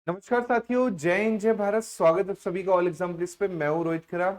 नमस्कार साथियों, जय हिंद जय भारत। स्वागत है सभी का ऑल एग्जाम प्लीज पे। मैं हूं रोहित खरा।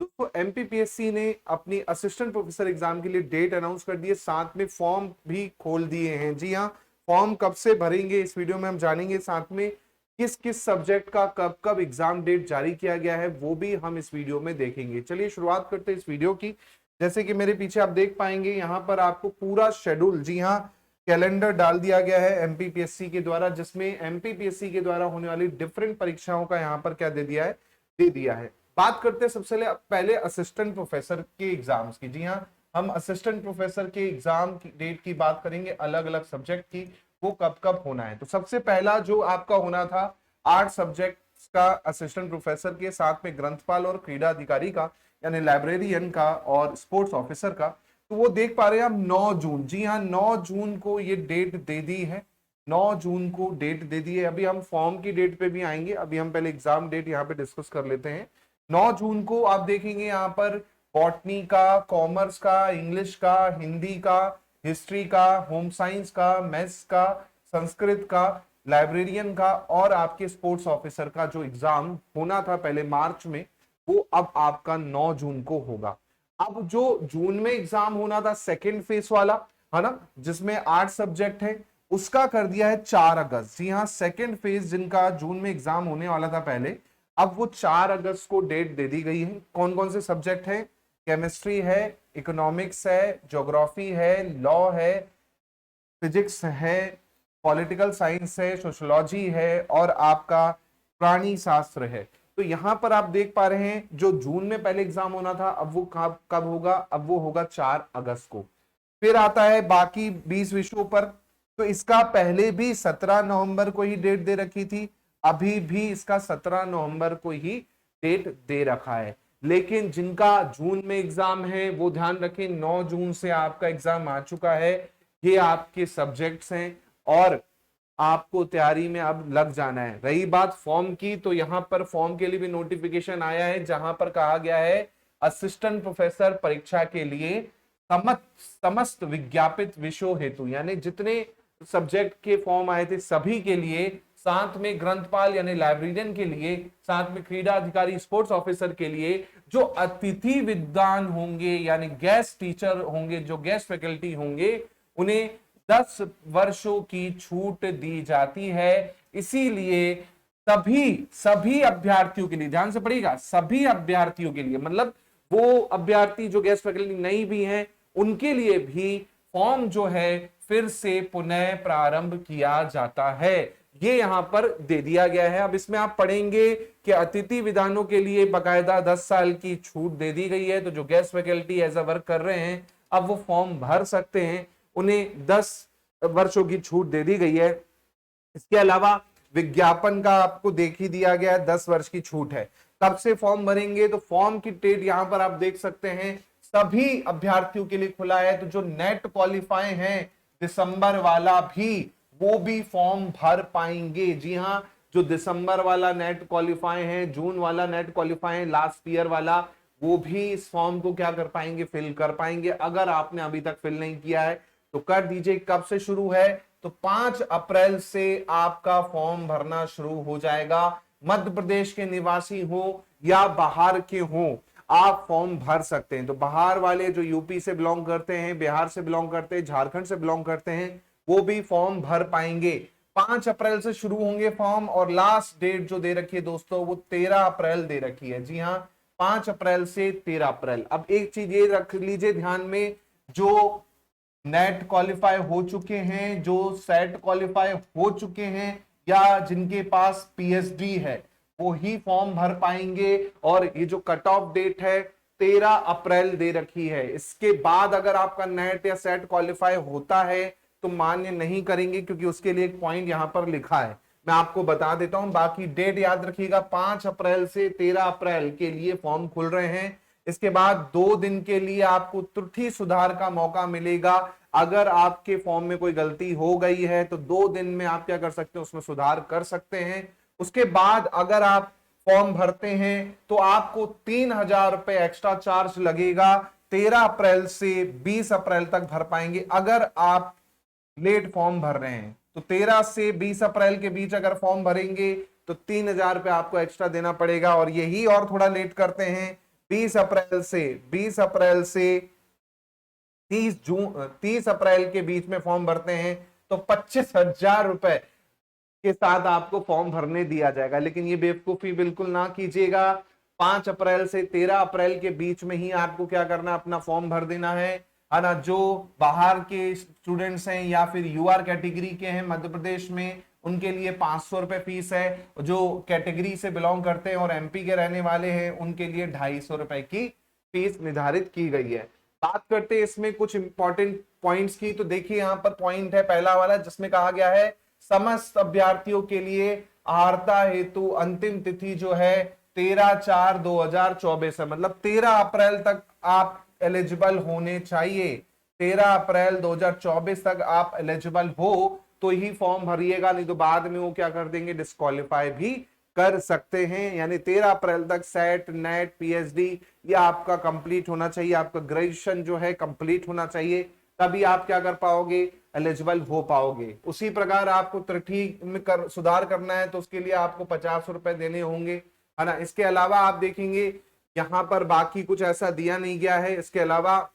दोस्तों, एमपीपीएससी ने अपनी असिस्टेंट प्रोफेसर एग्जाम के लिए डेट अनाउंस कर दी है, साथ में फॉर्म भी खोल दिए हैं। जी हाँ, फॉर्म कब से भरेंगे इस वीडियो में हम जानेंगे, साथ में किस किस सब्जेक्ट का कब कब एग्जाम डेट जारी किया गया है वो भी हम इस वीडियो में देखेंगे। चलिए शुरुआत करते हैं इस वीडियो की। जैसे कि मेरे पीछे आप देख पाएंगे, यहाँ पर आपको पूरा शेड्यूल, जी हाँ, कैलेंडर डाल दिया गया है एमपीपीएससी के द्वारा, जिसमें एमपीपीएससी के द्वारा होने वाली डिफरेंट परीक्षाओं का यहाँ पर क्या दे दिया है। बात करते हैं सबसे पहले असिस्टेंट प्रोफेसर के एग्जाम्स की। जी हाँ, हम असिस्टेंट प्रोफेसर के एग्जाम की डेट की बात करेंगे, अलग अलग सब्जेक्ट की, वो कब कब होना है। तो सबसे पहला जो आपका होना था 8 सब्जेक्ट का असिस्टेंट प्रोफेसर के, साथ में ग्रंथपाल और क्रीड़ा अधिकारी का यानी लाइब्रेरियन का और स्पोर्ट्स ऑफिसर का। तो वो देख पा रहे हैं आप 9 जून। जी हाँ, 9 जून को ये डेट दे दी है। 9 जून को डेट दे दी है। अभी हम फॉर्म की डेट पे भी आएंगे, अभी हम पहले एग्जाम डेट यहाँ पे डिस्कस कर लेते हैं। 9 जून को आप देखेंगे यहाँ पर बॉटनी का, कॉमर्स का, इंग्लिश का, हिंदी का, हिस्ट्री का, होम साइंस का, मैथ्स का, संस्कृत का, लाइब्रेरियन का और आपके स्पोर्ट्स ऑफिसर का जो एग्जाम होना था पहले मार्च में, वो अब आपका 9 जून को होगा। अब जो जून में एग्जाम होना था सेकेंड फेज वाला, है ना, जिसमें 8 सब्जेक्ट है, उसका कर दिया है 4 अगस्त। जी हाँ, सेकेंड फेज जिनका जून में एग्जाम होने वाला था पहले, अब वो 4 अगस्त को डेट दे दी गई है। कौन कौन से सब्जेक्ट है? केमिस्ट्री है, इकोनॉमिक्स है, ज्योग्राफी है, लॉ है, फिजिक्स है, पॉलिटिकल साइंस है, सोशोलॉजी है और आपका प्राणी शास्त्र है। तो यहां पर आप देख पा रहे हैं जो जून में पहले एग्जाम होना था, अब वो कब कब होगा? अब वो होगा 4 अगस्त को। फिर आता है बाकी 20 विषयों पर। तो इसका पहले भी 17 नवंबर को ही डेट दे रखी थी, अभी भी इसका 17 नवंबर को ही डेट दे रखा है। लेकिन जिनका जून में एग्जाम है वो ध्यान रखें, 9 जून से आपका एग्जाम आ चुका है। ये आपके सब्जेक्ट्स हैं और आपको तैयारी में अब लग जाना है। रही बात फॉर्म की, तो यहां पर फॉर्म के लिए भी नोटिफिकेशन आया है, जहां पर कहा गया है असिस्टेंट प्रोफेसर परीक्षा के लिए समस्त विज्ञापित विषयों हेतु, यानी जितने सब्जेक्ट के फॉर्म आए थे सभी के लिए, साथ में ग्रंथपाल यानी लाइब्रेरियन के लिए, साथ में क्रीड़ा अधिकारी स्पोर्ट्स ऑफिसर के लिए, जो अतिथि विद्वान होंगे यानी गेस्ट टीचर होंगे, जो गेस्ट फैकल्टी होंगे, उन्हें 10 वर्षों की छूट दी जाती है। इसीलिए सभी अभ्यर्थियों के लिए, ध्यान से पढ़िएगा, सभी अभ्यर्थियों के लिए, मतलब वो अभ्यर्थी जो गेस्ट फैकल्टी नहीं भी हैं उनके लिए भी फॉर्म जो है फिर से पुनः प्रारंभ किया जाता है। ये यहां पर दे दिया गया है। अब इसमें आप पढ़ेंगे कि अतिथि विधानों के लिए बकायदा 10 साल की छूट दे दी गई है। तो जो guest faculty as a work कर रहे हैं अब वो फॉर्म भर सकते हैं, उन्हें 10 वर्षों की छूट दे दी गई है। इसके अलावा विज्ञापन का आपको देख ही दिया गया है, 10 वर्ष की छूट है। कब से फॉर्म भरेंगे? तो फॉर्म की डेट यहां पर आप देख सकते हैं, सभी अभ्यर्थियों के लिए खुला है। तो जो नेट क्वालिफाई हैं दिसंबर वाला भी, वो भी फॉर्म भर पाएंगे। जी हाँ, जो दिसंबर वाला नेट क्वालिफाई है, जून वाला नेट क्वालिफाई है, लास्ट ईयर वाला, वो भी इस फॉर्म को क्या कर पाएंगे? फिल कर पाएंगे। अगर आपने अभी तक फिल नहीं किया है तो कर दीजिए। कब से शुरू है? तो 5 अप्रैल से आपका फॉर्म भरना शुरू हो जाएगा। मध्य प्रदेश के निवासी हो या बाहर के हो, आप फॉर्म भर सकते हैं। तो बाहर वाले जो यूपी से बिलोंग करते हैं, बिहार से बिलोंग करते हैं, झारखंड से बिलोंग करते हैं, वो भी फॉर्म भर पाएंगे। 5 अप्रैल से शुरू होंगे फॉर्म और लास्ट डेट जो दे रखी है दोस्तों वो 13 अप्रैल दे रखी है। जी हाँ, 5 अप्रैल से 13 अप्रैल। अब एक चीज ये रख लीजिए ध्यान में, जो नेट क्वालिफाई हो चुके हैं, जो सेट क्वालिफाई हो चुके हैं या जिनके पास पीएचडी है, वो ही फॉर्म भर पाएंगे। और ये जो कट ऑफ डेट है 13 अप्रैल दे रखी है। इसके बाद अगर आपका नेट या सेट क्वालिफाई होता है तो मान्य नहीं करेंगे, क्योंकि उसके लिए एक पॉइंट यहां पर लिखा है, मैं आपको बता देता हूं। बाकी डेट याद रखिएगा, 5 अप्रैल से 13 अप्रैल के लिए फॉर्म खुल रहे हैं। इसके बाद 2 दिन के लिए आपको त्रुटि सुधार का मौका मिलेगा। अगर आपके फॉर्म में कोई गलती हो गई है तो 2 दिन में आप क्या कर सकते हैं? उसमें सुधार कर सकते हैं। उसके बाद अगर आप फॉर्म भरते हैं तो आपको 3,000 रुपए एक्स्ट्रा चार्ज लगेगा। 13 अप्रैल से 20 अप्रैल तक भर पाएंगे। अगर आप लेट फॉर्म भर रहे हैं तो 13 से 20 अप्रैल के बीच अगर फॉर्म भरेंगे तो 3,000 रुपये आपको एक्स्ट्रा देना पड़ेगा। और यही और थोड़ा लेट करते हैं, 20 अप्रैल से 30 अप्रैल के बीच में फॉर्म भरते हैं तो 25,000 रुपए के साथ आपको फॉर्म भरने दिया जाएगा। लेकिन ये बेवकूफी बिल्कुल ना कीजिएगा। 5 अप्रैल से 13 अप्रैल के बीच में ही आपको क्या करना, अपना फॉर्म भर देना है ना। जो बाहर के स्टूडेंट्स हैं या फिर यूआर कैटेगरी के हैं मध्य प्रदेश में, उनके लिए 500 रुपए फीस है। जो कैटेगरी से बिलोंग करते हैं और एमपी के रहने वाले हैं, उनके लिए 250 रुपए की फीस निर्धारित की गई है। बात करते हैं इसमें कुछ इंपॉर्टेंट पॉइंट्स की। तो देखिए यहाँ पर पॉइंट है पहला वाला, जिसमें कहा गया है समस्त अभ्यर्थियों के लिए अर्हता हेतु अंतिम तिथि जो है 13/4/2024 है। मतलब 13 अप्रैल तक आप एलिजिबल होने चाहिए। 13 अप्रैल 2024 तक आप एलिजिबल हो तो ही फॉर्म भरिएगा, नहीं तो बाद में वो क्या कर देंगे, डिस्क्वालीफाई भी कर सकते हैं। यानी 13 अप्रैल तक सेट, नेट, पीएचडी ये आपका कंप्लीट होना चाहिए, आपका ग्रेजुएशन जो है कंप्लीट होना चाहिए, तभी आप क्या कर पाओगे, एलिजिबल हो पाओगे। उसी प्रकार आपको त्रुटि में सुधार करना है तो उसके लिए आपको 50 रुपए देने होंगे, है ना। इसके अलावा आप देखेंगे यहाँ पर बाकी कुछ ऐसा दिया नहीं गया है। इसके अलावा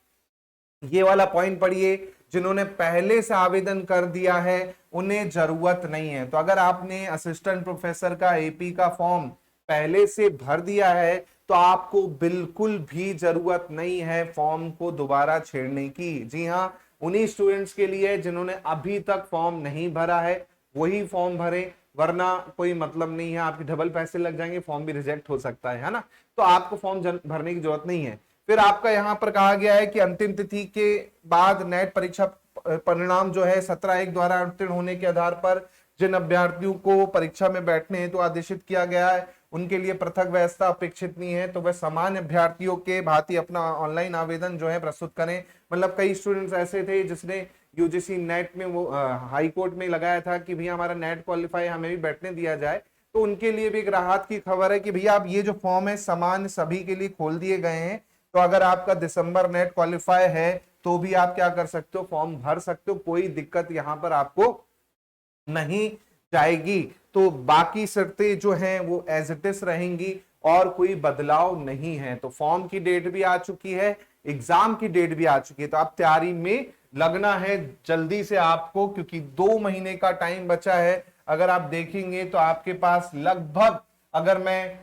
ये वाला पॉइंट पढ़िए, जिन्होंने पहले से आवेदन कर दिया है उन्हें जरूरत नहीं है। तो अगर आपने असिस्टेंट प्रोफेसर का एपी का फॉर्म पहले से भर दिया है तो आपको बिल्कुल भी जरूरत नहीं है फॉर्म को दोबारा छेड़ने की। जी हाँ, उन्हीं स्टूडेंट्स के लिए जिन्होंने अभी तक फॉर्म नहीं भरा है वही फॉर्म भरे, वरना कोई मतलब नहीं है, आपके डबल पैसे लग जाएंगे, फॉर्म भी रिजेक्ट हो सकता है ना। तो आपको फॉर्म भरने की जरूरत नहीं है। फिर आपका यहाँ पर कहा गया है कि अंतिम तिथि के बाद नेट परीक्षा परिणाम जो है 17/1 द्वारा उत्तीर्ण होने के आधार पर जिन अभ्यर्थियों को परीक्षा में बैठने हेतु आदेशित किया गया है उनके लिए पृथक व्यवस्था अपेक्षित नहीं है। तो वह सामान्य अभ्यर्थियों के भांति अपना ऑनलाइन आवेदन जो है प्रस्तुत करें। मतलब कई स्टूडेंट्स ऐसे थे जिसने यूजीसी नेट में वो हाई कोर्ट में लगाया था कि भैया हमारा नेट क्वालिफाई, हमें भी बैठने दिया जाए। तो उनके लिए भी एक राहत की खबर है कि भैया आप ये जो फॉर्म है सामान्य सभी के लिए खोल दिए गए हैं। तो अगर आपका दिसंबर नेट क्वालिफाई है तो भी आप क्या कर सकते हो, फॉर्म भर सकते हो, कोई दिक्कत यहां पर आपको नहीं जाएगी। तो बाकी शर्तें जो हैं वो एज इट इज रहेंगी और कोई बदलाव नहीं है। तो फॉर्म की डेट भी आ चुकी है, एग्जाम की डेट भी आ चुकी है। तो आप तैयारी में लगना है जल्दी से आपको, क्योंकि 2 महीने का टाइम बचा है। अगर आप देखेंगे तो आपके पास लगभग, अगर मैं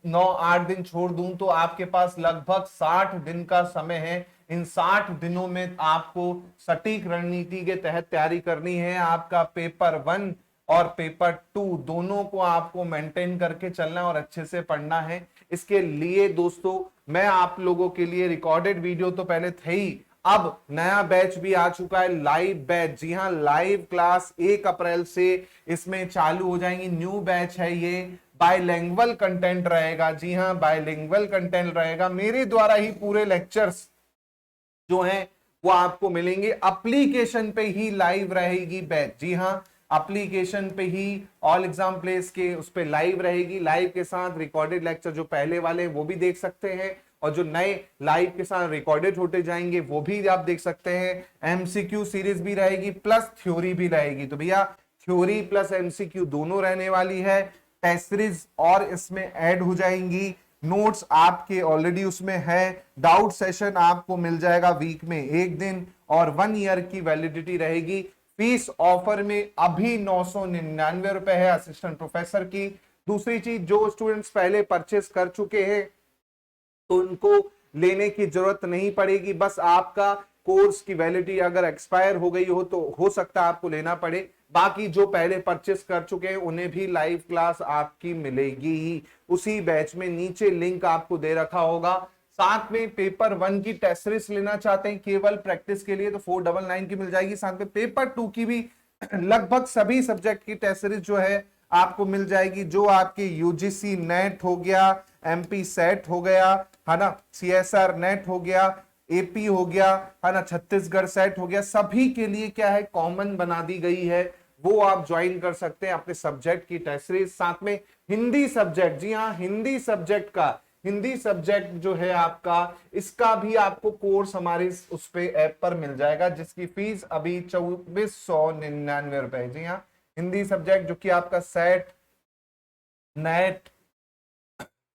9-8 दिन छोड़ दूं तो आपके पास लगभग 60 दिन का समय है। इन 60 दिनों में आपको सटीक रणनीति के तहत तैयारी करनी है। आपका पेपर 1 और पेपर 2 दोनों को आपको मेंटेन करके चलना और अच्छे से पढ़ना है। इसके लिए दोस्तों मैं आप लोगों के लिए रिकॉर्डेड वीडियो तो पहले थे ही, अब नया बैच भी आ चुका है, लाइव बैच। जी हाँ, लाइव क्लास 1 अप्रैल से इसमें चालू हो जाएंगी। न्यू बैच है ये, बायलिंगुअल कंटेंट रहेगा। जी हाँ, बायलिंगुअल कंटेंट रहेगा। मेरे द्वारा ही पूरे लेक्चर्स जो हैं वो आपको मिलेंगे। एप्लीकेशन पे ही लाइव रहेगी बैच। जी हाँ, एप्लीकेशन पे ही ऑल एग्जाम प्लेस के उस पे लाइव रहेगी। लाइव के साथ रिकॉर्डेड लेक्चर जो पहले वाले वो भी देख सकते हैं, और जो नए लाइव के साथ रिकॉर्डेड होते जाएंगे वो भी आप देख सकते हैं। एमसीक्यू सीरीज भी रहेगी प्लस थ्योरी भी रहेगी। तो भैया थ्योरी प्लस एमसीक्यू दोनों रहने वाली है। टेस्ट सीरीज और इसमें ऐड हो जाएंगी। नोट्स आपके ऑलरेडी उसमें है। डाउट सेशन आपको मिल जाएगा वीक में 1 दिन, और 1 ईयर की वैलिडिटी रहेगी। फीस ऑफर में अभी 999 रुपए है असिस्टेंट प्रोफेसर की। दूसरी चीज, जो स्टूडेंट्स पहले परचेस कर चुके हैं तो उनको लेने की जरूरत नहीं पड़ेगी। बस आपका कोर्स की वैलिडिटी अगर एक्सपायर हो गई हो तो हो सकता है आपको लेना पड़े। बाकी जो पहले परचेस कर चुके हैं उन्हें भी लाइव क्लास आपकी मिलेगी ही उसी बैच में। नीचे लिंक आपको दे रखा होगा। साथ में पेपर 1 की टेस्ट सीरीज लेना चाहते हैं केवल प्रैक्टिस के लिए तो 499 की मिल जाएगी। साथ में पेपर 2 की भी लगभग सभी सब्जेक्ट की टेस्ट सीरीज जो है आपको मिल जाएगी। जो आपके यूजीसी नेट हो गया, एमपी सेट हो गया, है ना, सीएसआर नेट हो गया, एपी हो गया, है ना, छत्तीसगढ़ सेट हो गया, सभी के लिए क्या है कॉमन बना दी गई है। वो आप ज्वाइन कर सकते हैं अपने सब्जेक्ट की टेस्ट सीरीज। साथ में हिंदी सब्जेक्ट, जी हाँ, हिंदी सब्जेक्ट जो है आपका, इसका भी आपको कोर्स हमारे उस पे ऐप पर मिल जाएगा, जिसकी फीस अभी 2499 रुपए है। जी हाँ, हिंदी सब्जेक्ट जो कि आपका सेट नेट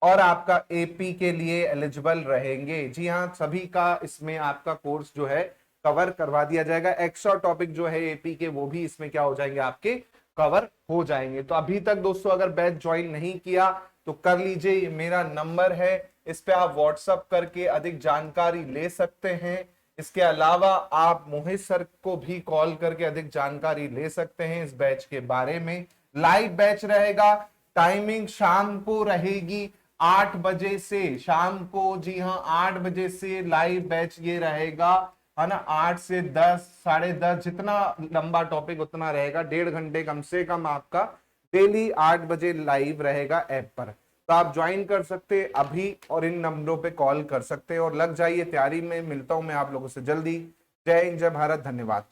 और आपका एपी के लिए एलिजिबल रहेंगे। जी हाँ, सभी का इसमें आपका कोर्स जो है कवर करवा दिया जाएगा। एक्स्ट्रा टॉपिक जो है एपी के वो भी इसमें क्या हो जाएंगे, आपके कवर हो जाएंगे। तो अभी तक दोस्तों अगर बैच ज्वाइन नहीं किया तो कर लीजिए, ये मेरा नंबर है, इस पे आप व्हाट्सअप करके अधिक जानकारी ले सकते हैं। इसके अलावा आप मोहित सर को भी कॉल करके अधिक जानकारी ले सकते हैं इस बैच के बारे में। लाइव बैच रहेगा, टाइमिंग शाम को रहेगी 8 बजे से, शाम को, जी हाँ 8 बजे से लाइव बैच ये रहेगा, है ना। 8 से 10, 10:30, जितना लंबा टॉपिक उतना रहेगा, 1.5 घंटे कम से कम आपका डेली 8 बजे लाइव रहेगा ऐप पर। तो आप ज्वाइन कर सकते हैं अभी और इन नंबरों पे कॉल कर सकते हैं और लग जाइए तैयारी में। मिलता हूं मैं आप लोगों से जल्दी। जय हिंद, जय भारत, धन्यवाद।